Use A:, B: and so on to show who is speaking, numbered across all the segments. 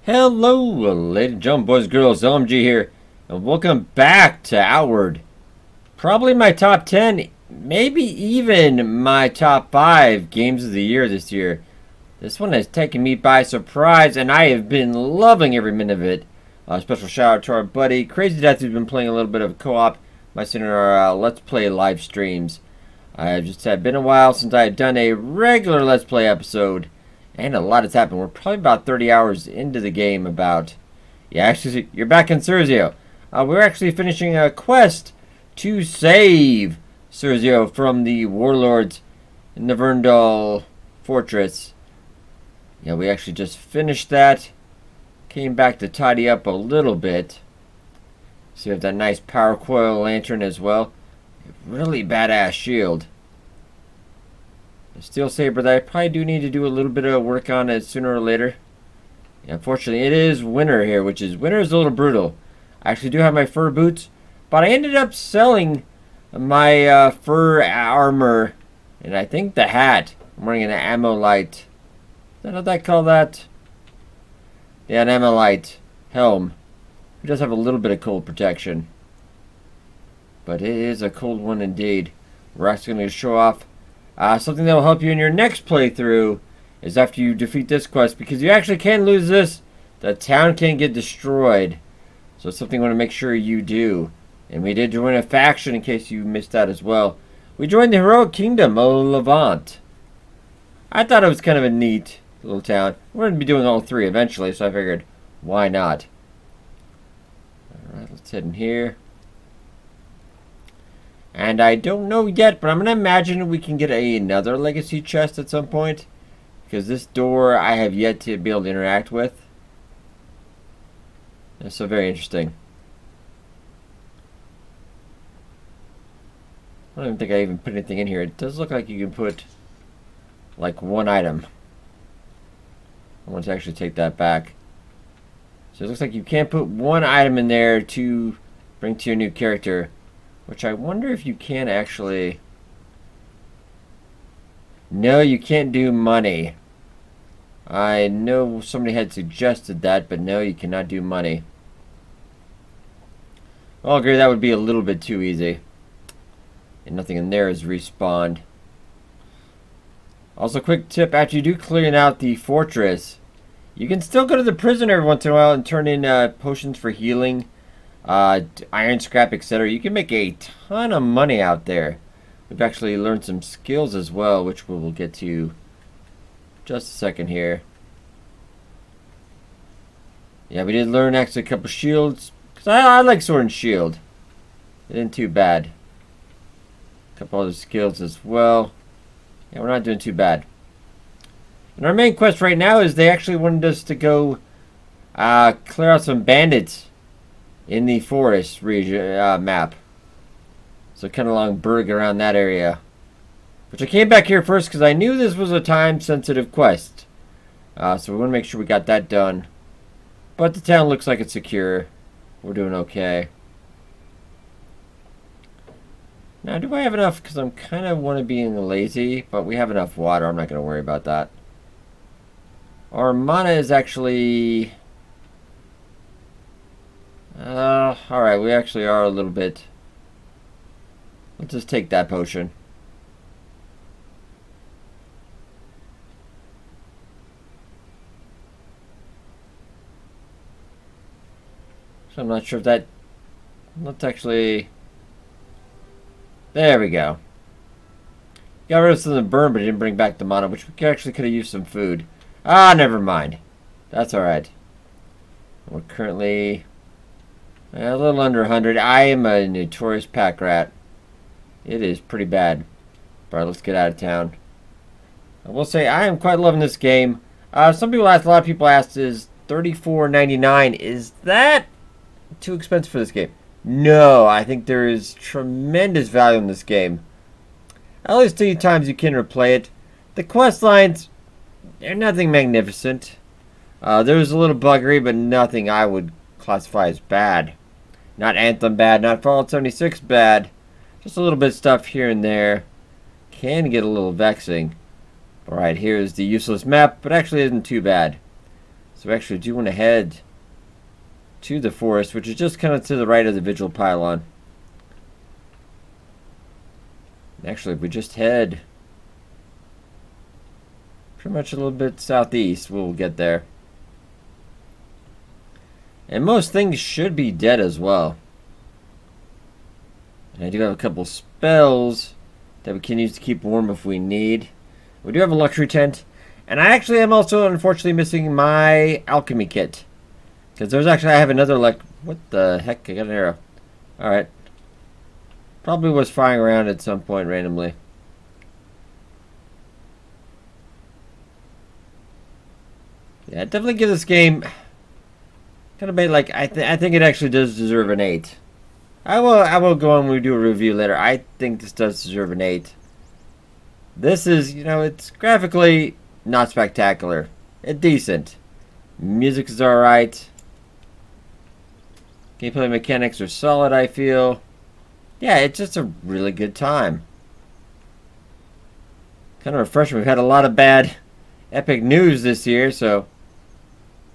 A: Hello, ladies and gentlemen, boys and girls, LMG here, and welcome back to Outward. Probably my top 10, maybe even my top 5 games of the year this year. This one has taken me by surprise, and I have been loving every minute of it. Special shout out to our buddy Crazy Death, who's been playing a little bit of co-op. My son in our Let's Play live streams. I've just been a while since I had done a regular Let's Play episode. And a lot has happened. We're probably about 30 hours into the game about... Yeah, actually, you're back in Cierzo. We're actually finishing a quest to save Cierzo from the warlords in the Verndal fortress. Yeah, we actually just finished that. Came back to tidy up a little bit. So we have that nice power coil lantern as well. A really badass shield. A steel saber that I probably do need to do a little bit of work on it sooner or later. Yeah, unfortunately, it is winter here, winter is a little brutal. I actually do have my fur boots, but I ended up selling my fur armor, and I think the hat. I'm wearing an ammo light. Is that what they call that? Yeah, an ammo light helm. It does have a little bit of cold protection, but it is a cold one indeed. We're actually going to show off something that will help you in your next playthrough is after you defeat this quest, because you actually can lose this. The town can get destroyed. So it's something you want to make sure you do. And we did join a faction in case you missed that as well. We joined the heroic kingdom of Levant. I thought it was kind of a neat little town. We're going to be doing all three eventually, so I figured, why not? Alright, let's head in here. And I don't know yet, but I'm going to imagine we can get another legacy chest at some point. Because this door I have yet to be able to interact with. That's so very interesting. I don't even think I even put anything in here. It does look like you can put like one item. I want to actually take that back. So it looks like you can't put one item in there to bring to your new character. Which I wonder if you can actually... No, you can't do money. I know somebody had suggested that, but no, you cannot do money. I'll agree that would be a little bit too easy. And nothing in there is respawned. Also, quick tip, after you do clearing out the fortress, you can still go to the prison every once in a while and turn in potions for healing. Iron scrap, etc. You can make a ton of money out there. We've actually learned some skills as well, which we will get to just a second here. Yeah, we did learn actually a couple shields, because I like sword and shield. It isn't too bad. A couple other skills as well. Yeah, we're not doing too bad. And our main quest right now is they actually wanted us to go clear out some bandits in the forest region map. So kind of along Berg around that area. Which I came back here first because I knew this was a time sensitive quest. So we want to make sure we got that done. But the town looks like it's secure. We're doing okay. Now do I have enough? Because I'm kind of want to be lazy. But we have enough water. I'm not going to worry about that. Our mana is actually... alright, we actually are a little bit... Let's just take that potion. So I'm not sure if that... Let's actually... There we go. Got rid of some of the burn, but didn't bring back the mana, which we actually could have used some food. Ah, never mind. That's alright. We're currently... a little under 100. I am a notorious pack rat. It is pretty bad. Alright, let's get out of town. I will say I am quite loving this game. Some people asked, a lot of people asked, is $34.99, is that too expensive for this game? No, I think there is tremendous value in this game. At least 2 times you can replay it. The quest lines, they're nothing magnificent. There's a little buggery, but nothing I would classify as bad. Not Anthem bad, not Fallout 76 bad. Just a little bit of stuff here and there. Can get a little vexing. Alright, here's the useless map, but actually isn't too bad. So we actually do want to head to the forest, which is just kind of to the right of the vigil pylon. Actually, if we just head pretty much a little bit southeast, we'll get there. And most things should be dead as well. And I do have a couple spells that we can use to keep warm if we need. We do have a luxury tent. And I actually am also unfortunately missing my alchemy kit. Because there's actually, I have another what the heck? I got an arrow. Alright. Probably was flying around at some point randomly. Yeah, definitely give this game kind of like I think it actually does deserve an 8. I will go on when we do a review later. I think this does deserve an 8. This is, you know, it's graphically not spectacular. It's decent. Music is alright. Gameplay mechanics are solid, I feel. Yeah, it's just a really good time. Kind of refreshing. We've had a lot of bad epic news this year, so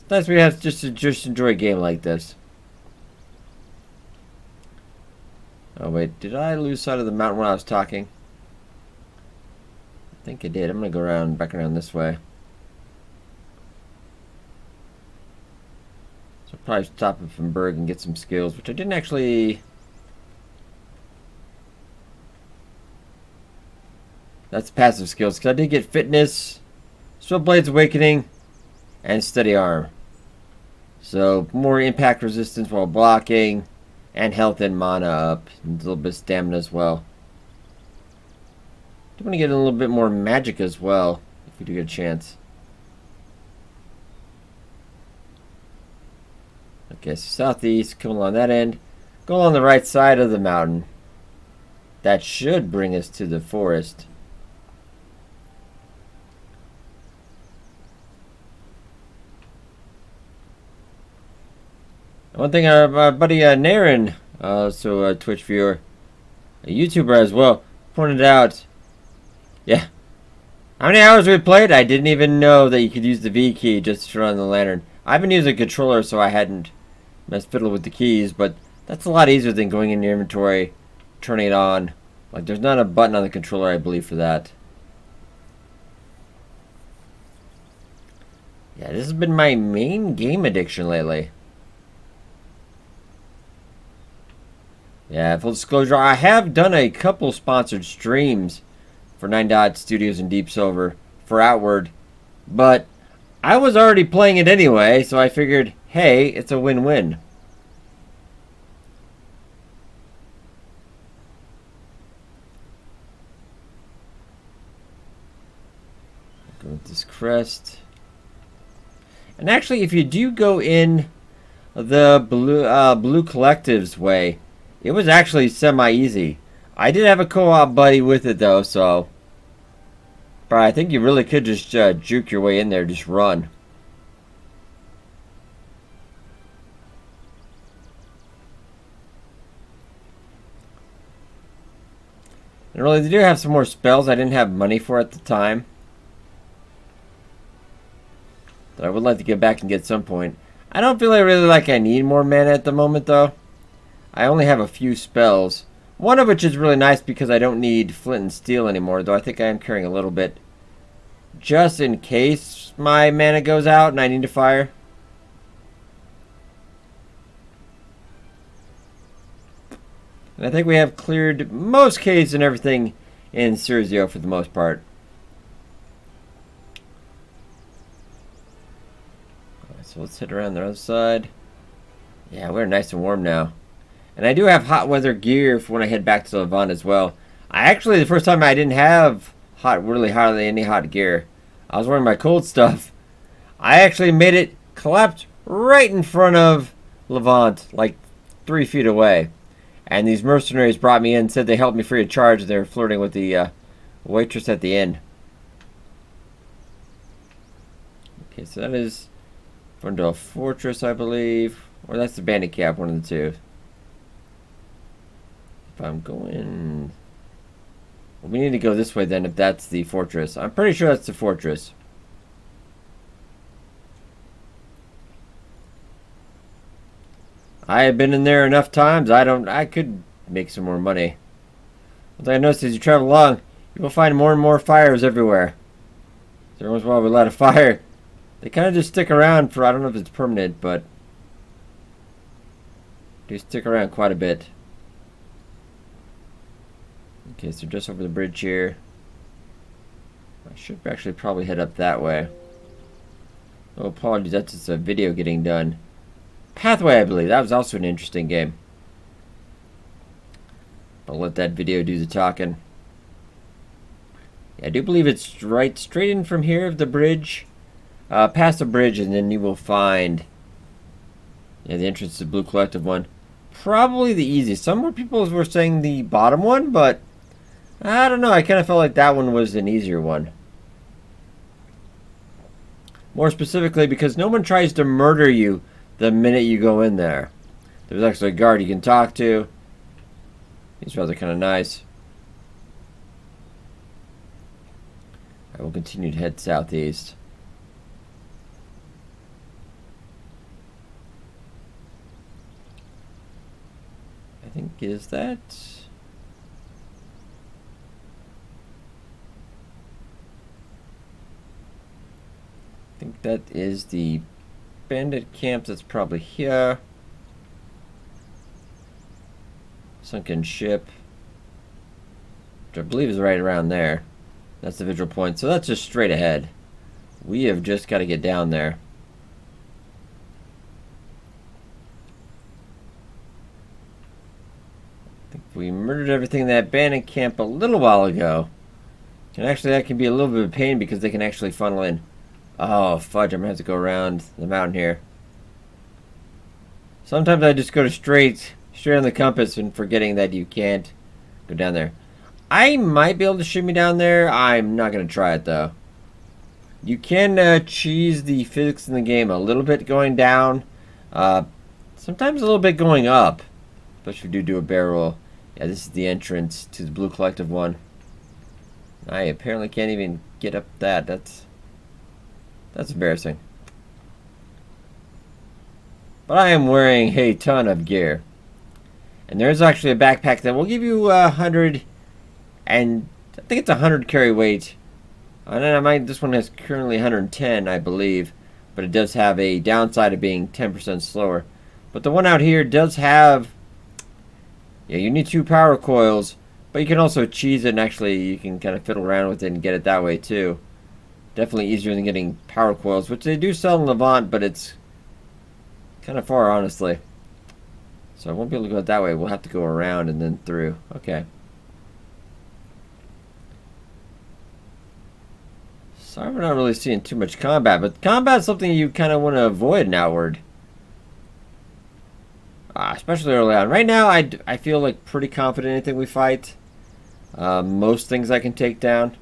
A: it's nice we have just to enjoy a game like this. Oh wait, did I lose sight of the mountain when I was talking? I think I did. I'm gonna go back around this way. So I'll probably stop at from Berg and get some skills, which I didn't actually. That's passive skills, because I did get fitness, Swordblade's Awakening, and Steady Arm. So more impact resistance while blocking, and health and mana up, and a little bit of stamina as well. I want to get a little bit more magic as well, if we do get a chance. Okay, so southeast, come along that end. Go along the right side of the mountain. That should bring us to the forest. One thing our buddy Naren, also a Twitch viewer, a YouTuber as well, pointed out, yeah, how many hours we played? I didn't even know that you could use the V key just to turn on the lantern. I've been using a controller, so I hadn't messed fiddle with the keys, but that's a lot easier than going in your inventory, turning it on. Like, there's not a button on the controller, I believe, for that. Yeah, this has been my main game addiction lately. Yeah, full disclosure, I have done a couple sponsored streams for 9 Dot Studios and Deep Silver for Outward, but I was already playing it anyway, so I figured, hey, it's a win-win. Go with this crest. And actually, if you do go in the Blue Collective's way, it was actually semi-easy. I did have a co-op buddy with it though, so. But I think you really could just juke your way in there, just run. And really, they do have some more spells I didn't have money for at the time, that I would like to get back and get at some point. I don't feel really like I need more mana at the moment though. I only have a few spells. One of which is really nice because I don't need flint and steel anymore, though I think I am carrying a little bit. Just in case my mana goes out and I need to fire. And I think we have cleared most caves and everything in Cierzo for the most part. Alright, so let's head around the other side. Yeah, we're nice and warm now. And I do have hot weather gear for when I head back to Levant as well. The first time I didn't have really hardly any hot gear. I was wearing my cold stuff. I actually made it collapse right in front of Levant, like 3 feet away. And these mercenaries brought me in, said they helped me free of charge. They were flirting with the waitress at the inn. Okay, so that is Fundal Fortress, I believe. Or that's the bandit camp, one of the two. If I'm going... Well, we need to go this way then if that's the fortress. I'm pretty sure that's the fortress. I have been in there enough times. I could make some more money. One thing I noticed as you travel along, you will find more and more fires everywhere. Every once in a while we light a fire. They kind of just stick around for, I don't know if it's permanent, but they stick around quite a bit. Okay, so just over the bridge here. I should actually probably head up that way. Oh, apologies, that's just a video getting done. Pathway, I believe. That was also an interesting game. I'll let that video do the talking. Yeah, I do believe it's right straight in from here of the bridge. Past the bridge, and then you will find the entrance to the Blue Collective one. Probably the easiest. Some more people were saying the bottom one, but I don't know. I kind of felt like that one was an easier one. More specifically, because no one tries to murder you the minute you go in there. There's actually a guard you can talk to. He's rather kind of nice. I will continue to head southeast. I think, is that... I think that is the bandit camp that's probably here. Sunken ship, which I believe is right around there. That's the visual point. So that's just straight ahead. We have just got to get down there. I think we murdered everything in that bandit camp a little while ago. And actually that can be a little bit of a pain because they can actually funnel in. Oh, fudge, I'm going to have to go around the mountain here. Sometimes I just go to straight on the compass and forgetting that you can't go down there. I might be able to shimmy down there. I'm not going to try it, though. You can cheese the physics in the game a little bit going down. Sometimes a little bit going up. Especially if you do a barrel roll. Yeah, this is the entrance to the Blue Collective one. I apparently can't even get up that. That's embarrassing. But I am wearing a ton of gear. And there's actually a backpack that will give you 100, and I think it's 100 carry weight. And then this one has currently 110, I believe. But it does have a downside of being 10% slower. But the one out here does have... Yeah, you need 2 power coils. But you can also cheese it, and actually you can kind of fiddle around with it and get it that way too. Definitely easier than getting power coils, which they do sell in Levant, but it's kind of far, honestly. So I won't be able to go that way. We'll have to go around and then through. Okay. Sorry we're not really seeing too much combat, but combat's something you kind of want to avoid in Outward. Especially early on. Right now, I feel like pretty confident in anything we fight. Most things I can take down.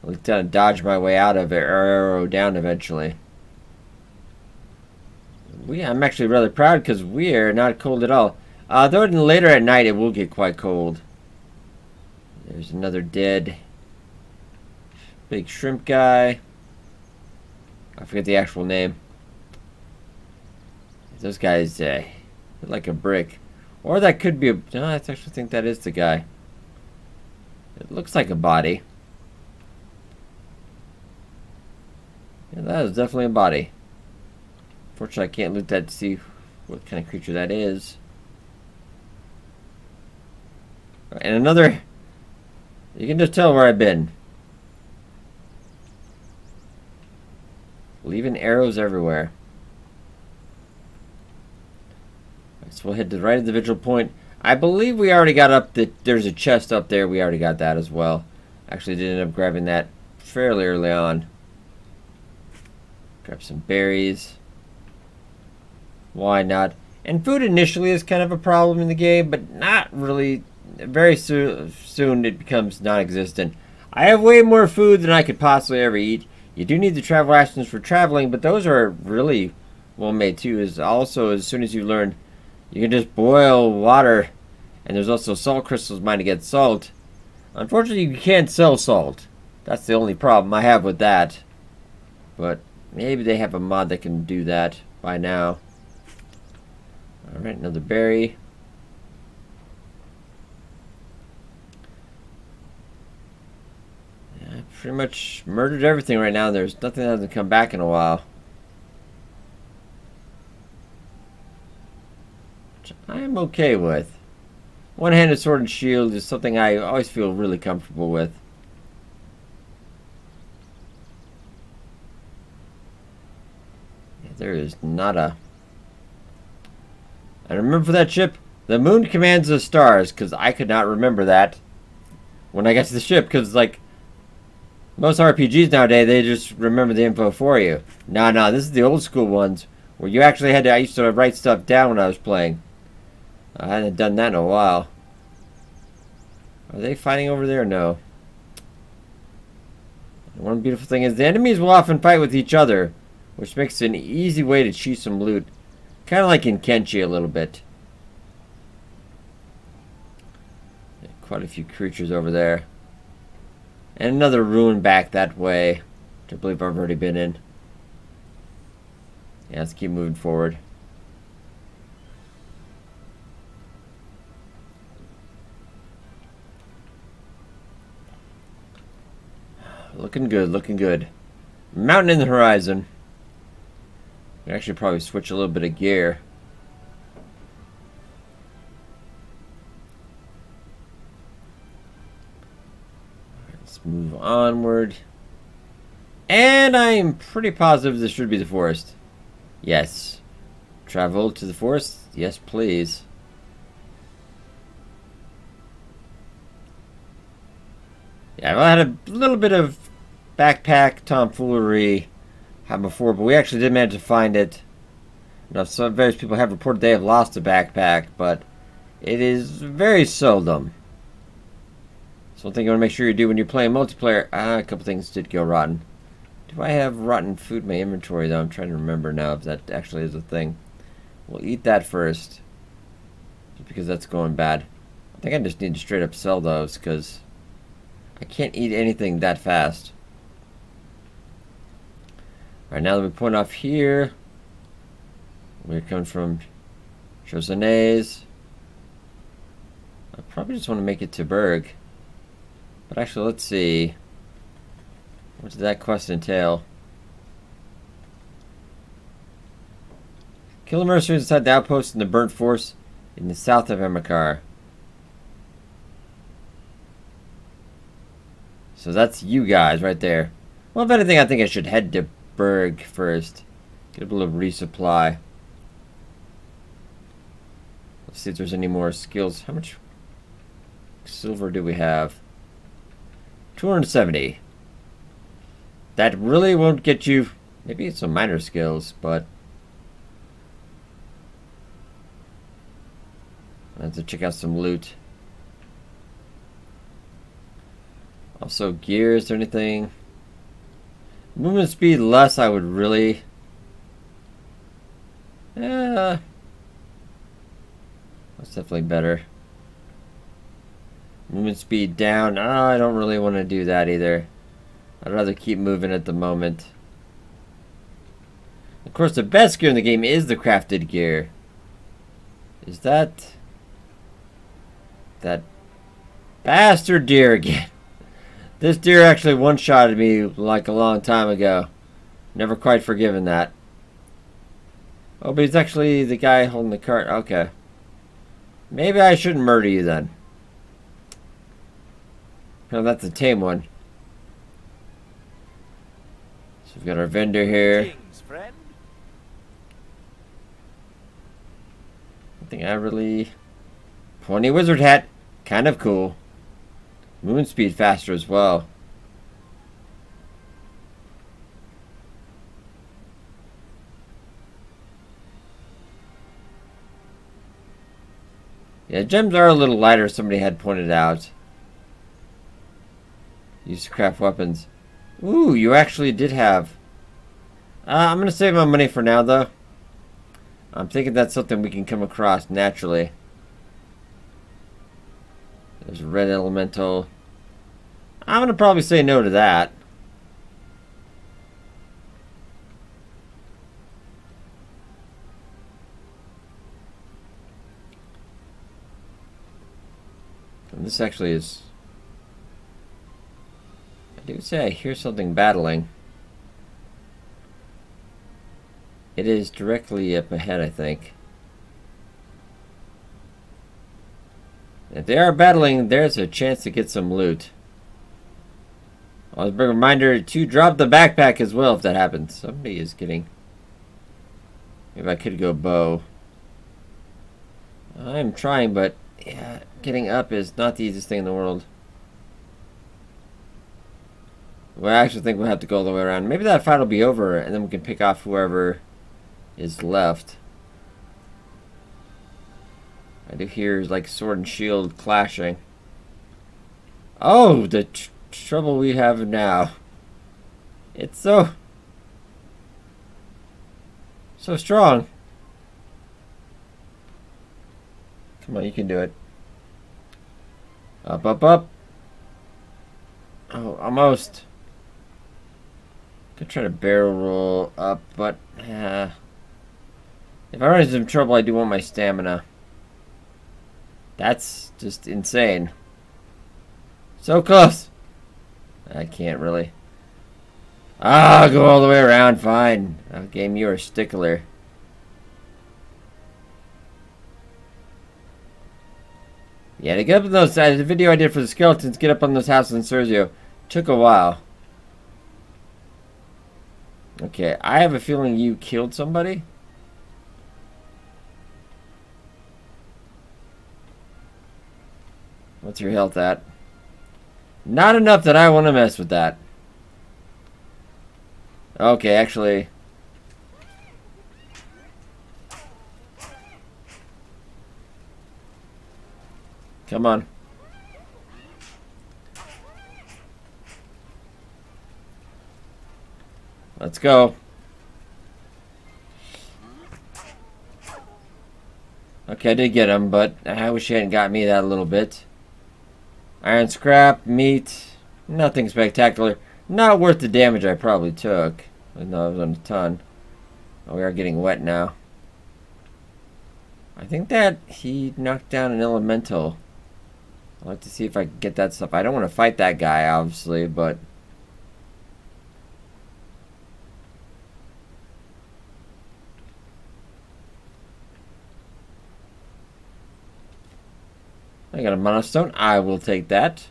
A: I'll kind of dodge my way out of it, or arrow down eventually. I'm actually rather proud because we are not cold at all. Though later at night it will get quite cold. There's another dead big shrimp guy. I forget the actual name. Those guys look like a brick. Or that could be a... No, I actually think that is the guy. It looks like a body. Yeah, that is definitely a body. Fortunately, I can't loot that to see what kind of creature that is. And another... You can just tell where I've been. Leaving arrows everywhere. So we'll head to the right of the vigil point. I believe we already got up there's a chest up there. We already got that as well. Actually did end up grabbing that fairly early on. Grab some berries. Why not? And food initially is kind of a problem in the game, but not really. Very soon it becomes non-existent. I have way more food than I could possibly ever eat. You do need the travel rations for traveling, but those are really well made too. Is also, as soon as you learn, you can just boil water, and there's also salt crystals mine to get salt. Unfortunately, you can't sell salt. That's the only problem I have with that. But maybe they have a mod that can do that by now. Alright, another berry. Yeah, I pretty much murdered everything right now. There's nothing that hasn't come back in a while. Which I am okay with. One-handed sword and shield is something I always feel really comfortable with. Yeah, there is not a... And remember for that ship, the moon commands the stars, because I could not remember that when I got to the ship, because, like, most RPGs nowadays, they just remember the info for you. No, this is the old school ones, where you actually had to, I used to write stuff down when I was playing. I hadn't done that in a while. Are they fighting over there? No. One beautiful thing is the enemies will often fight with each other, which makes it an easy way to cheat some loot. Kind of like in Kenshi a little bit. Quite a few creatures over there. And another ruin back that way, which I believe I've already been in. Yeah, let's keep moving forward. Looking good, looking good. Mountain in the horizon. I actually probably switch a little bit of gear. Let's move onward. And I'm pretty positive this should be the forest. Yes. Travel to the forest? Yes, please. Yeah, I had a little bit of backpack tomfoolery before, but we actually did manage to find it. You know, some various people have reported they have lost a backpack, but it is very seldom. So one thing you want to make sure you do when you're playing multiplayer. A couple things did go rotten. Do I have rotten food in my inventory, though? I'm trying to remember now if that actually is a thing. We'll eat that first, just because that's going bad. I think I just need to straight up sell those, because I can't eat anything that fast. Alright, now that we point off here, we're coming from Chosenes. I probably just want to make it to Berg. But actually, let's see. What does that quest entail? Kill the mercenaries inside the outpost in the burnt forest in the south of Emakar. So that's you guys right there. Well, if anything, I think I should head to Berg first. Get a little resupply. Let's see if there's any more skills. How much silver do we have? 270. That really won't get you... Maybe it's some minor skills, but... I have to check out some loot. Also, gear, is there anything? Movement speed less, I would really... That's definitely better. Movement speed down. I don't really want to do that either. I'd rather keep moving at the moment. Of course, the best gear in the game is the crafted gear. Is that... That bastard deer again. This deer actually one-shotted me like a long time ago. Never quite forgiven that. Oh, but he's actually the guy holding the cart. Okay. Maybe I shouldn't murder you then. No, that's a tame one. So we've got our vendor here. I think I really... Pony wizard hat. Kind of cool. Movement speed faster as well. Yeah, gems are a little lighter, somebody had pointed out. Use to craft weapons. Ooh, you actually did have... I'm going to save my money for now, though. I'm thinking that's something we can come across naturally. There's a red elemental. I'm going to probably say no to that. And this actually is... I do say I hear something battling. It is directly up ahead, I think. If they are battling, there's a chance to get some loot. Always bring a reminder to drop the backpack as well if that happens. Somebody is getting... Maybe I could go bow. I'm trying, but yeah, getting up is not the easiest thing in the world. Well, I actually think we'll have to go all the way around. Maybe that fight will be over, and then we can pick off whoever is left. I do hear like sword and shield clashing. Oh, the trouble we have now. It's so strong. Come on, you can do it. Up, up, up. Oh, almost. Could try to barrel roll up, but if I run into some trouble, I do want my stamina. That's just insane. So close. I can't really. Ah, go all the way around. Fine. Game, you're a stickler. Yeah, to get up on those sides, the video I did for the skeletons, get up on those houses in Cierzo, took a while. Okay, I have a feeling you killed somebody. What's your health at? Not enough that I want to mess with that. Okay, actually... Come on. Let's go. Okay, I did get him, but I wish he hadn't got me that a little bit. Iron scrap, meat, nothing spectacular. Not worth the damage I probably took. I know I was on a ton. Oh, we are getting wet now. I think that he knocked down an elemental. I'd like to see if I can get that stuff. I don't want to fight that guy, obviously, but... I got a monostone. I will take that.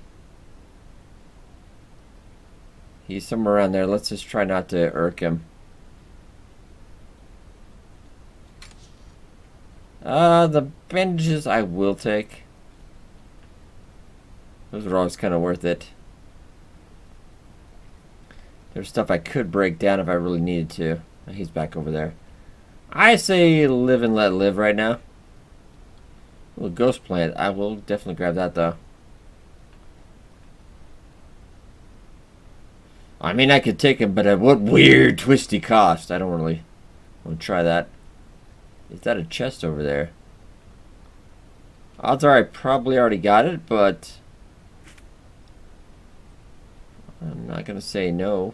A: He's somewhere around there. Let's just try not to irk him. The bandages I will take. Those are always kind of worth it. There's stuff I could break down if I really needed to. He's back over there. I say live and let live right now. Little ghost plant. I will definitely grab that though. I mean, I could take him, but at what weird twisty cost? I don't really want to try that. Is that a chest over there? Odds are I probably already got it, but I'm not gonna say no.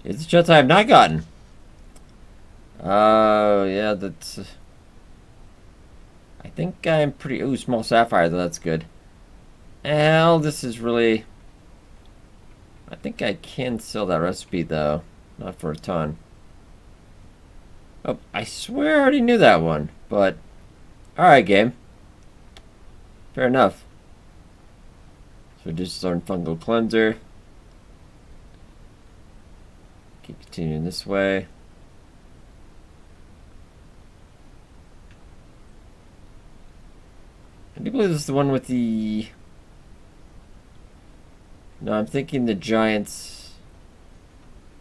A: It's a chest I have not gotten. Yeah, that's... I think I'm pretty... Ooh, small sapphire, though, that's good. Well, this is really... I think I can sell that recipe, though. Not for a ton. Oh, I swear I already knew that one, but... Alright, game. Fair enough. So just learn fungal cleanser. Keep continuing this way. I do believe this is the one with the... No, I'm thinking the giants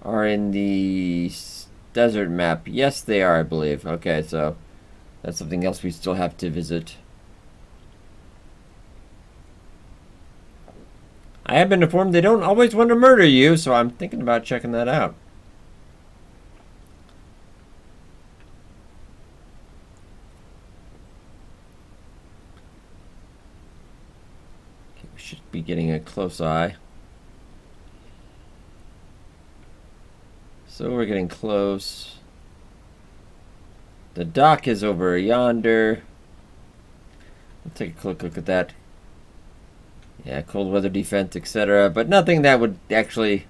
A: are in the desert map. Yes, they are, I believe. Okay, so that's something else we still have to visit. I have been informed they don't always want to murder you, so I'm thinking about checking that out. Okay, we should be getting a close eye. So we're getting close. The dock is over yonder. Let's take a quick look at that. Yeah, cold weather defense, etc. But nothing that would actually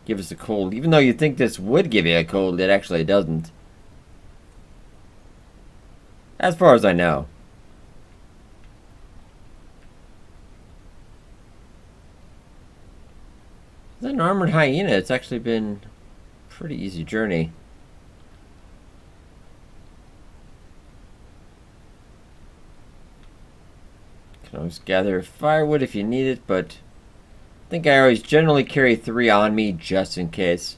A: give us a cold. Even though you think this would give you a cold, it actually doesn't. As far as I know. Is that an armored hyena? It's actually been a pretty easy journey. Can always gather firewood if you need it, but I think I always generally carry 3 on me just in case.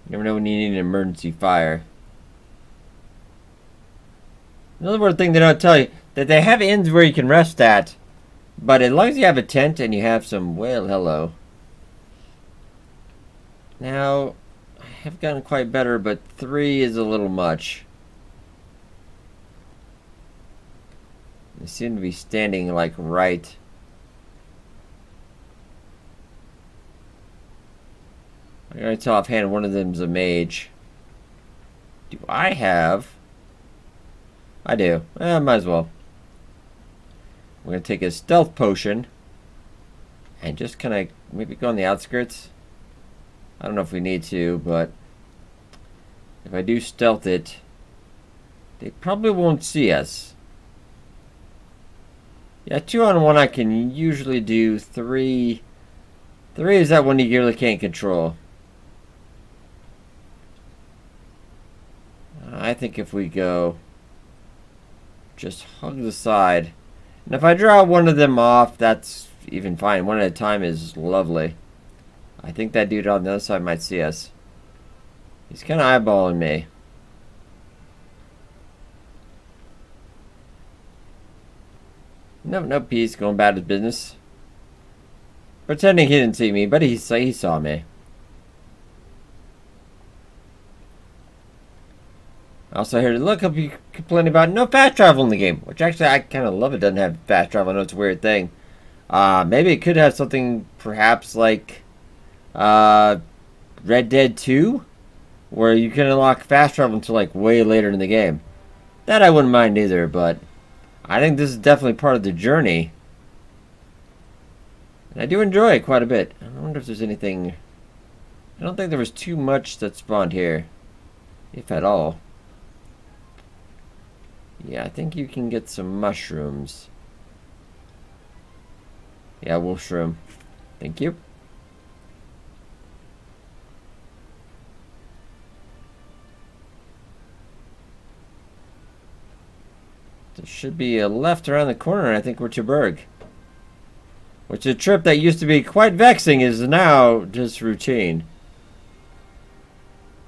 A: You never know when you need an emergency fire. Another weird thing they don't tell you, that they have inns where you can rest at, but as long as you have a tent and you have some, well, hello. Now, I have gotten quite better, but 3 is a little much. They seem to be standing like right. I gotta tell offhand one of them's a mage. Do I have? I do. Might as well. We're gonna take a stealth potion and just kind of maybe go on the outskirts. I don't know if we need to, but if I do stealth it, they probably won't see us. Yeah, 2 on 1 I can usually do. 3 is that one you really can't control. I think if we go just hug the side, and if I draw one of them off, that's even fine. 1 at a time is lovely. I think that dude on the other side might see us. He's kind of eyeballing me. No, he's going about his business. Pretending he didn't see me, but he saw me. Also, here to look up, you complain about no fast travel in the game, which actually I kind of love. It doesn't have fast travel. I know it's a weird thing. Maybe it could have something perhaps like Red Dead 2, where you can unlock fast travel until like way later in the game. That I wouldn't mind either, but I think this is definitely part of the journey. And I do enjoy it quite a bit. I wonder if there's anything. I don't think there was too much that spawned here, if at all. Yeah, I think you can get some mushrooms. Yeah, wolf shroom. Thank you. There should be a left around the corner, and I think we're to Berg. Which is a trip that used to be quite vexing is now just routine.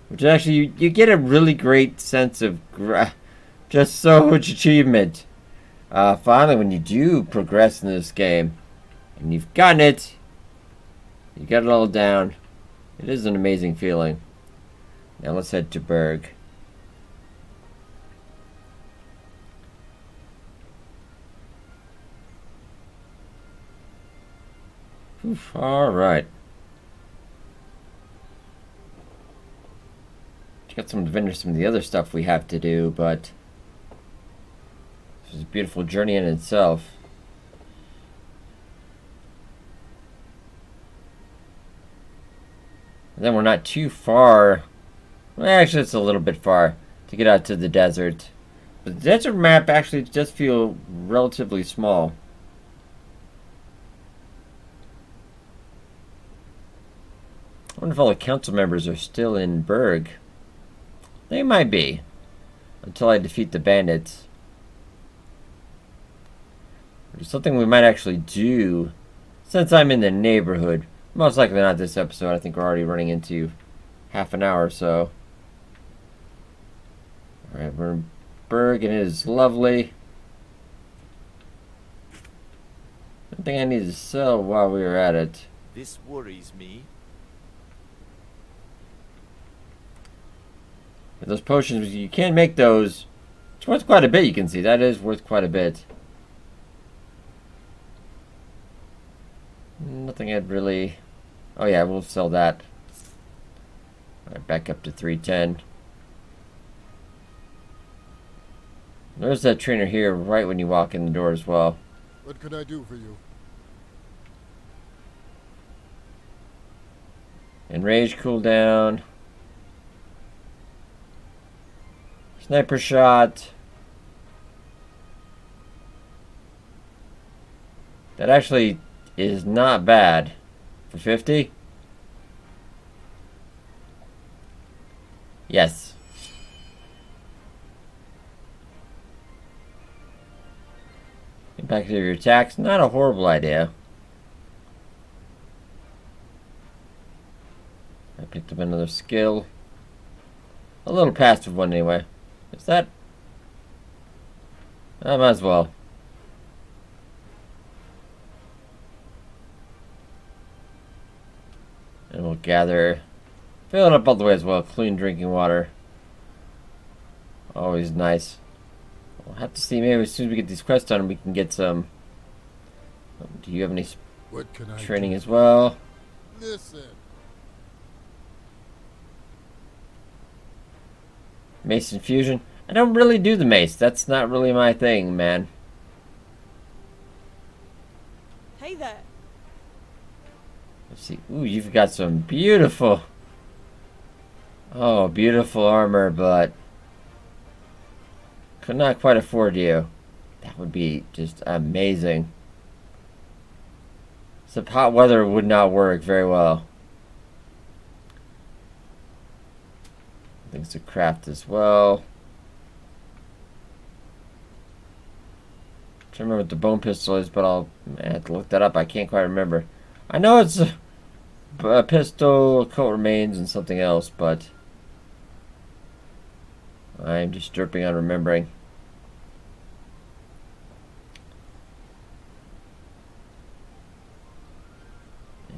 A: Which actually, you get a really great sense of just so much achievement. Finally, when you do progress in this game, and you've gotten it, you got it all down, it is an amazing feeling. Now let's head to Berg. Alright. Got some to finish some of the other stuff we have to do, but this is a beautiful journey in itself. And then we're not too far. Well, actually, it's a little bit far to get out to the desert. But the desert map actually does feel relatively small. I wonder if all the council members are still in Berg. They might be, until I defeat the bandits. There's something we might actually do, since I'm in the neighborhood. Most likely not this episode. I think we're already running into half an hour or so. Alright, we're in Berg, and it is lovely. Something I need to sell while we are at it.
B: This worries me.
A: Those potions, you can make those. It's worth quite a bit, you can see. That is worth quite a bit. Nothing I'd really... Oh yeah, we'll sell that. Alright, back up to 310. There's that trainer here right when you walk in the door as well.
B: What can I do for you?
A: Enrage cooldown. Sniper shot. That actually is not bad. For 50? Yes. Impact of your attacks, not a horrible idea. I picked up another skill. A little passive one anyway. Is that? I might as well. And we'll gather. Fill it up all the way as well. Clean drinking water. Always nice. We'll have to see, maybe as soon as we get these quests done, we can get some. Do you have any training as well?
B: Listen.
A: Mace infusion. I don't really do the mace. That's not really my thing, man.
C: Hey there.
A: Let's see. Ooh, you've got some beautiful. Oh, beautiful armor, but could not quite afford you. That would be just amazing. Some hot weather would not work very well. Things to craft as well. I don't remember what the bone pistol is, but I'll have to look that up. I can't quite remember. I know it's a pistol, coat remains, and something else, but I'm just dripping on remembering.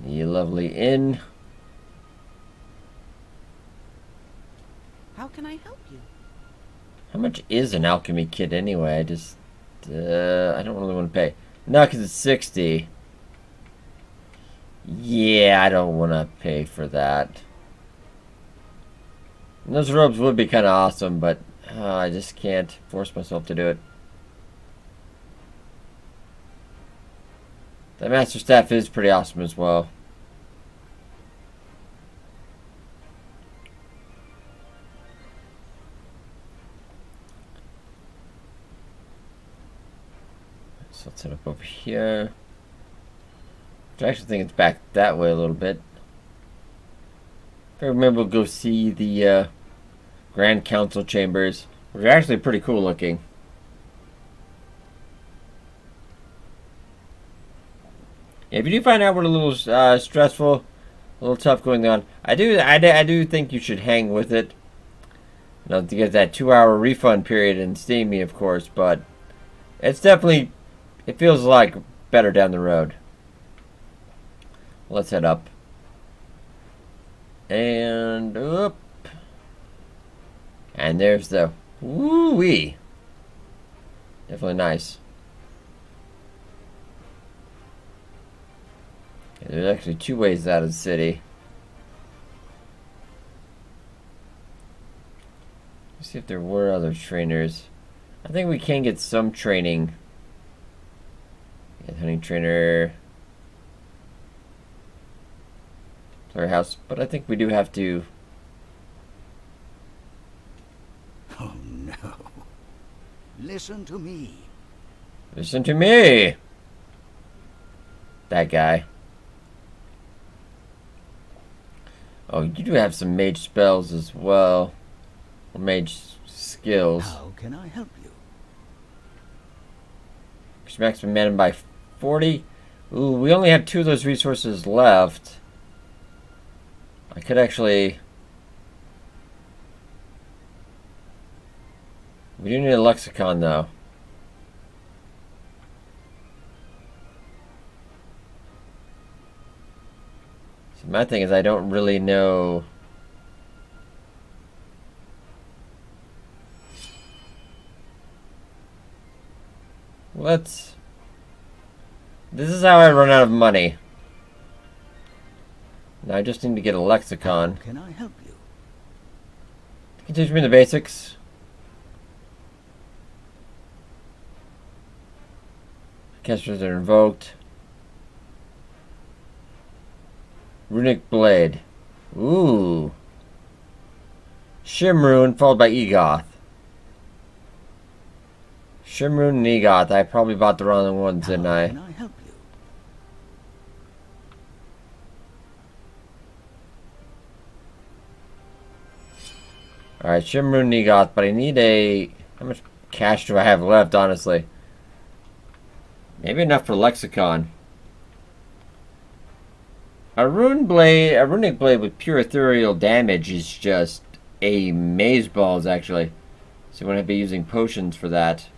A: Any lovely inn.
C: How can I help you?
A: How much is an alchemy kit anyway? I just, I don't really want to pay. No, because it's 60. Yeah, I don't want to pay for that. And those robes would be kind of awesome, but I just can't force myself to do it. The Master Staff is pretty awesome as well. So let's head up over here. I actually think it's back that way a little bit. If I remember, we'll go see the Grand Council chambers, which are actually pretty cool looking. Yeah, if you do find out we're a little stressful, a little tough going on, I do think you should hang with it. You know, to get that 2-hour refund period in Steam, of course, but it's definitely, it feels like better down the road. Let's head up. And up. And there's the woo-wee. Definitely nice. Okay, there's actually 2 ways out of the city. Let's see if there were other trainers. I think we can get some training. Yeah, hunting trainer. House, but I think we do have to.
D: Oh no. Listen to me.
A: Listen to me. That guy. Oh, you do have some mage spells as well. Or mage skills.
D: How can I help you?
A: Increase maximum mana by 40. Ooh, we only have 2 of those resources left. I could actually. We do need a lexicon though. So my thing is I don't really know. Let's. This is how I run out of money. Now I just need to get a lexicon.
D: How can I help you?
A: Can you teach me the basics? Casters are invoked. Runic Blade. Ooh. Shimrune followed by Egoth. Shimrune and Egoth. I probably bought the wrong ones, didn't I?
D: Can I help you?
A: Alright, Shimrune and Egoth, but I need a... How much cash do I have left, honestly? Maybe enough for Lexicon. A Runic Blade with pure ethereal damage is just a maze balls, actually. So I'm going to be using potions for that.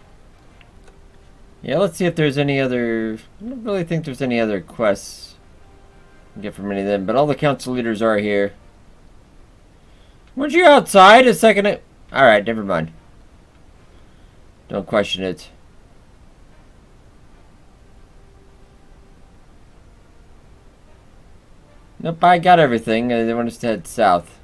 A: Yeah, let's see if there's any other... I don't really think there's any other quests I can get from any of them, but all the council leaders are here. Weren't you outside a second? Alright, never mind. Don't question it. Nope, I got everything. They want us to head south.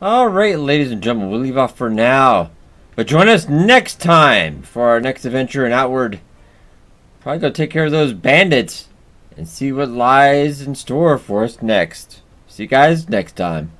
A: Alright, ladies and gentlemen, we'll leave off for now. But join us next time for our next adventure in Outward. Probably go take care of those bandits and see what lies in store for us next. See you guys next time.